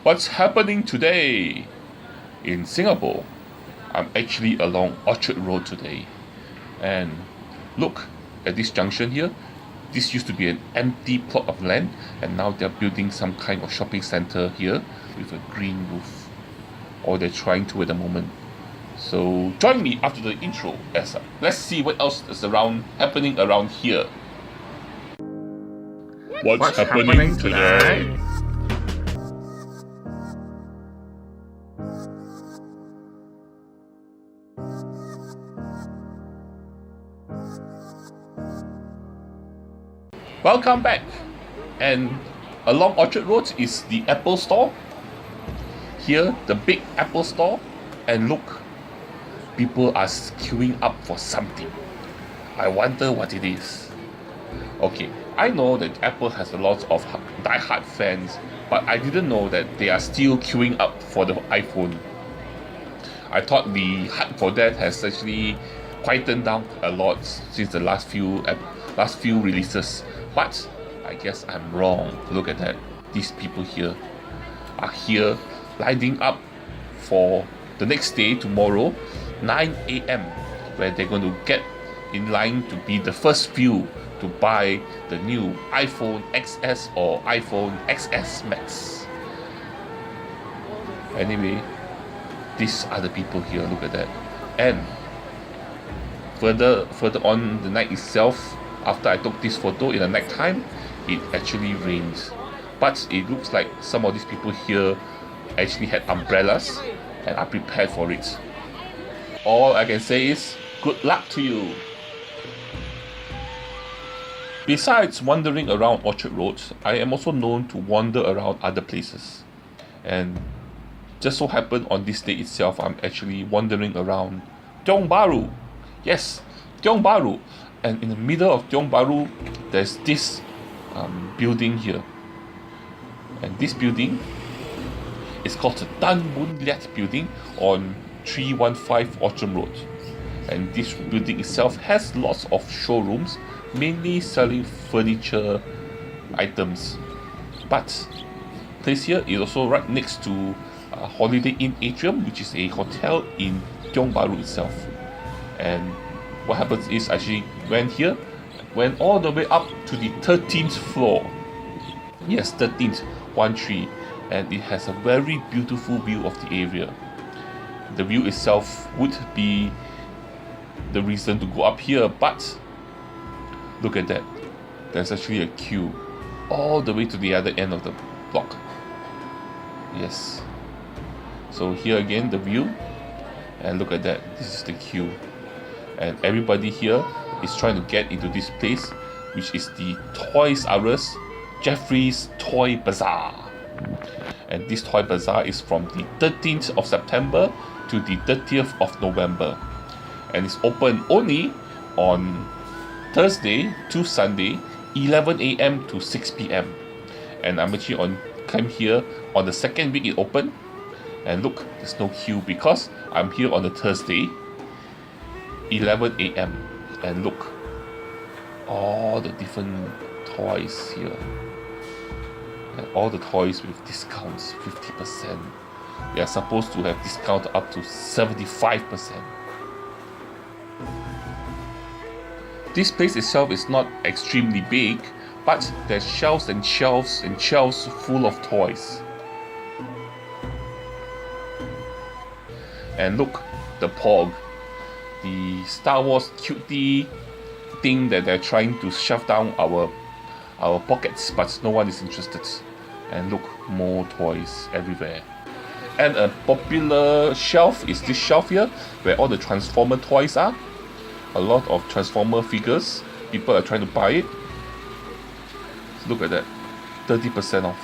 What's happening today in Singapore? I'm actually along Orchard Road today, and look at this junction here. This used to be an empty plot of land, and now they're building some kind of shopping center here with a green roof, or they're trying to at the moment. So join me after the intro as let's see what else is happening around here. What's happening today? Welcome back. And along Orchard Road is the Apple store. Here, the big Apple store. And look, people are queuing up for something. I wonder what it is. Okay, I know that Apple has a lot of die-hard fans, but I didn't know that they are still queuing up for the iPhone. I thought the hype for that has actually quietened down a lot since the last few releases. But I guess I'm wrong. Look at that. These people here are here lining up for the next day, tomorrow, 9 a.m. where they're going to get in line to be the first few to buy the new iPhone XS or iPhone XS Max. Anyway, these are the people here. Look at that. And further on the night itself, after I took this photo in the night time, it actually rained. But it looks like some of these people here actually had umbrellas and are prepared for it. All I can say is, good luck to you. Besides wandering around Orchard Road, I am also known to wander around other places. And just so happened on this day itself, I'm actually wandering around Tiong Bahru. Yes, Tiong Bahru. And in the middle of Tiong Bahru, there's this building here. And this building is called the Tan Boon Liat building on 315 Orchard Road. And this building itself has lots of showrooms, mainly selling furniture items. But place here is also right next to Holiday Inn Atrium, which is a hotel in Tiong Bahru itself. And what happens is I actually went all the way up to the 13th floor. Yes, 13th, 1-3, and it has a very beautiful view of the area. The view itself would be the reason to go up here, but look at that. There's actually a queue all the way to the other end of the block. Yes. So here again, the view, and look at that. This is the queue. And everybody here is trying to get into this place, which is the Toys R Us Jeffrey's Toy Bazaar. And this Toy Bazaar is from the 13th of September to the 30th of November. And it's open only on Thursday to Sunday, 11 a.m. to 6 p.m. And I'm actually came here on the second week it opened. And look, there's no queue because I'm here on the Thursday, 11 a.m. and look, all the different toys here, and all the toys with discounts, 50%. They are supposed to have discount up to 75%. This place itself is not extremely big, but there's shelves and shelves and shelves full of toys. And look, the Pog, the Star Wars cutie thing that they're trying to shove down our pockets, but no one is interested. And look, more toys everywhere. And a popular shelf is this shelf here, where all the Transformer toys are. A lot of Transformer figures. People are trying to buy it. Look at that, 30% off.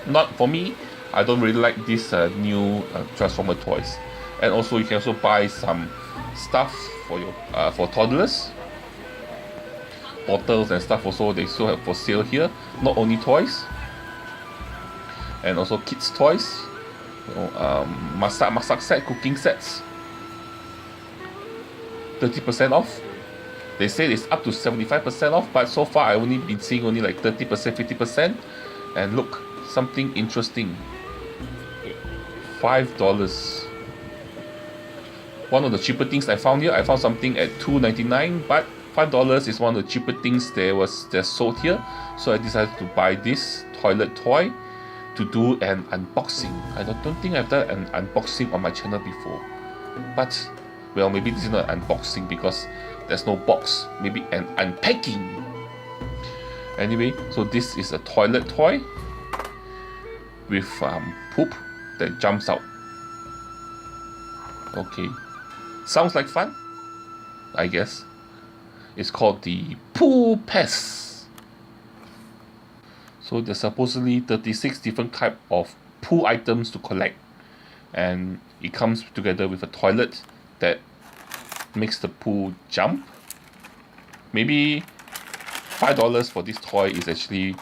Not for me. I don't really like these new Transformer toys. And also you can also buy some stuff for your for toddlers. Bottles and stuff also they still have for sale here. Not only toys, and also kids toys. Masak set, cooking sets. 30% off. They say it's up to 75% off, but so far I've only been seeing only like 30%, 50%. And look, something interesting. $5. One of the cheaper things I found here. I found something at $2.99, but $5 is one of the cheaper things that's sold here. So I decided to buy this toilet toy to do an unboxing. I don't think I've done an unboxing on my channel before, but well, maybe this is not an unboxing because there's no box. Maybe an unpacking. Anyway, so this is a toilet toy with poop that jumps out. Okay, sounds like fun, I guess. It's called the Poo Pest. So there's supposedly 36 different type of poo items to collect, and it comes together with a toilet that makes the poo jump. Maybe $5 for this toy is actually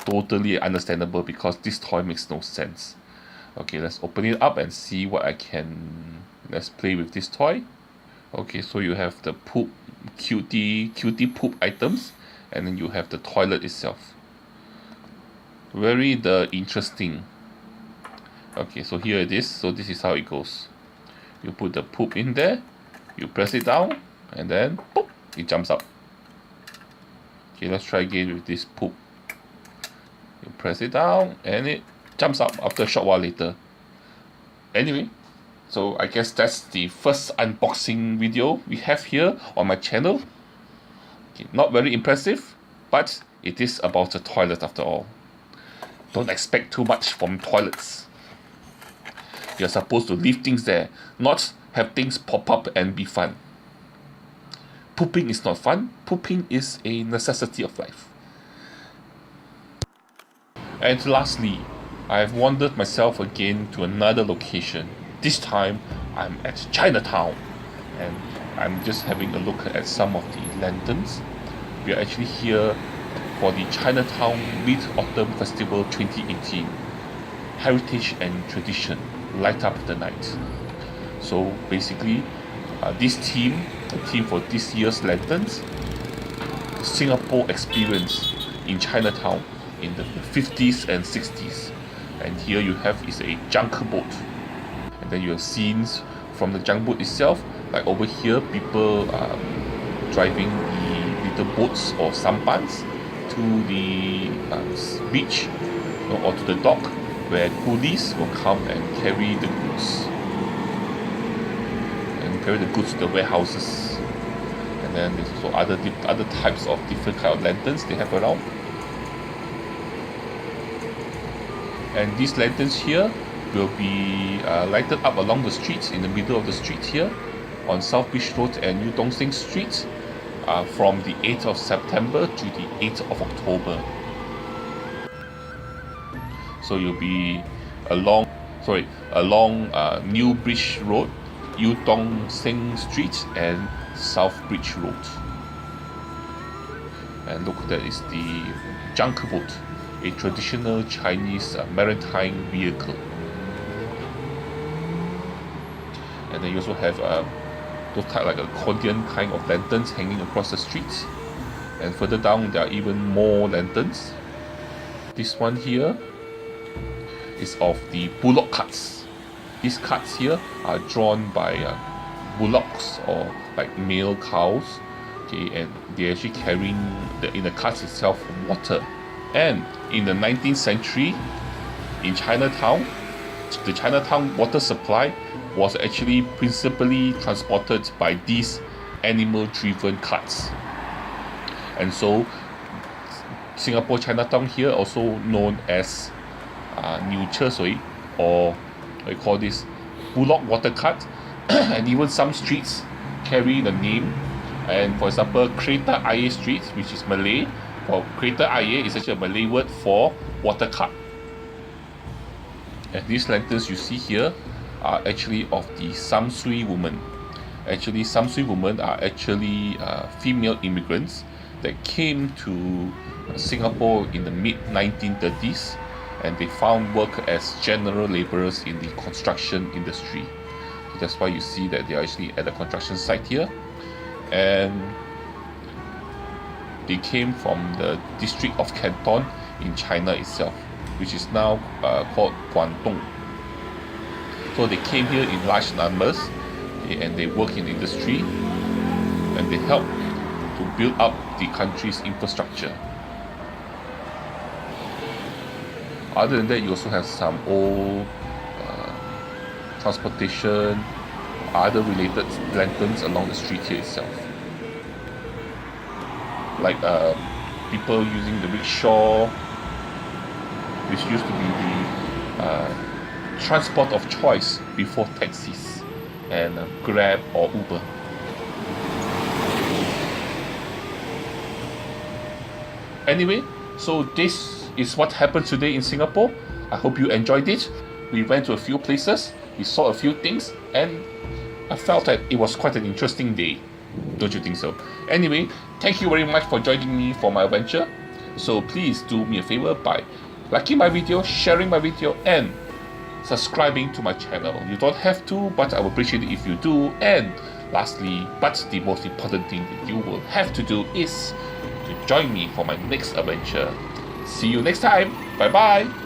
totally understandable because this toy makes no sense. Okay, let's open it up and see what I can. Let's play with this toy. Okay, so you have the poop, cutie poop items, and then you have the toilet itself. Very interesting. Okay, so here it is. So this is how it goes. You put the poop in there, you press it down, and then poof, it jumps up. Okay, let's try again with this poop. You press it down and it jumps up after a short while later. Anyway, so I guess that's the first unboxing video we have here on my channel. Okay, not very impressive, but it is about a toilet after all. Don't expect too much from toilets. You're supposed to leave things there, not have things pop up and be fun. Pooping is not fun. Pooping is a necessity of life. And lastly, I have wandered myself again to another location. This time, I'm at Chinatown, and I'm just having a look at some of the lanterns. We are actually here for the Chinatown Mid-Autumn Festival 2018. Heritage and tradition light up the night. So basically, the theme for this year's lanterns, Singapore experience in Chinatown in the 50s and 60s. And here you have is a junk boat, and then you have scenes from the junk boat itself, like over here people driving the little boats or sampans to the beach or to the dock, where coolies will come and carry the goods to the warehouses. And then there's also other types of different kind of lanterns they have around. And these lanterns here will be lighted up along the streets, in the middle of the street here on South Beach Road and Yu Dong Sing Street from the 8th of September to the 8th of October. So you'll be along New Bridge Road, Yu Dong Sing Street and South Bridge Road. And look, that is the junk boat, a traditional Chinese maritime vehicle. And then you also have those type like accordion kind of lanterns hanging across the streets. And further down there are even more lanterns. This one here is of the bullock carts. These carts here are drawn by bullocks or like male cows. Okay, and they're actually carrying in the carts itself water. And in the 19th century, in Chinatown, the Chinatown water supply was actually principally transported by these animal-driven carts. And so, Singapore Chinatown here, also known as New Chersui, or we call this bullock water cart, and even some streets carry the name. And for example, Kereta Ayer Street, which is Malay, for Kereta Ayer is actually a Malay word for water cart. And these lanterns you see here are actually of the Samsui women. Actually, Samsui women are actually female immigrants that came to Singapore in the mid-1930s, and they found work as general laborers in the construction industry. So that's why you see that they are actually at the construction site here. And they came from the district of Canton in China itself, which is now called Guangdong. So they came here in large numbers, okay, and they work in the industry, and they help to build up the country's infrastructure. Other than that, you also have some old transportation, other related lanterns along the street here itself. Like people using the rickshaw, which used to be the transport of choice before taxis and Grab or Uber. Anyway, so this is what happened today in Singapore. I hope you enjoyed it. We went to a few places, we saw a few things, and I felt that it was quite an interesting day. Don't you think so? Anyway, thank you very much for joining me for my adventure. So please do me a favor by liking my video, sharing my video, and subscribing to my channel. You don't have to, but I would appreciate it if you do. And lastly, but the most important thing that you will have to do is to join me for my next adventure. See you next time. Bye bye.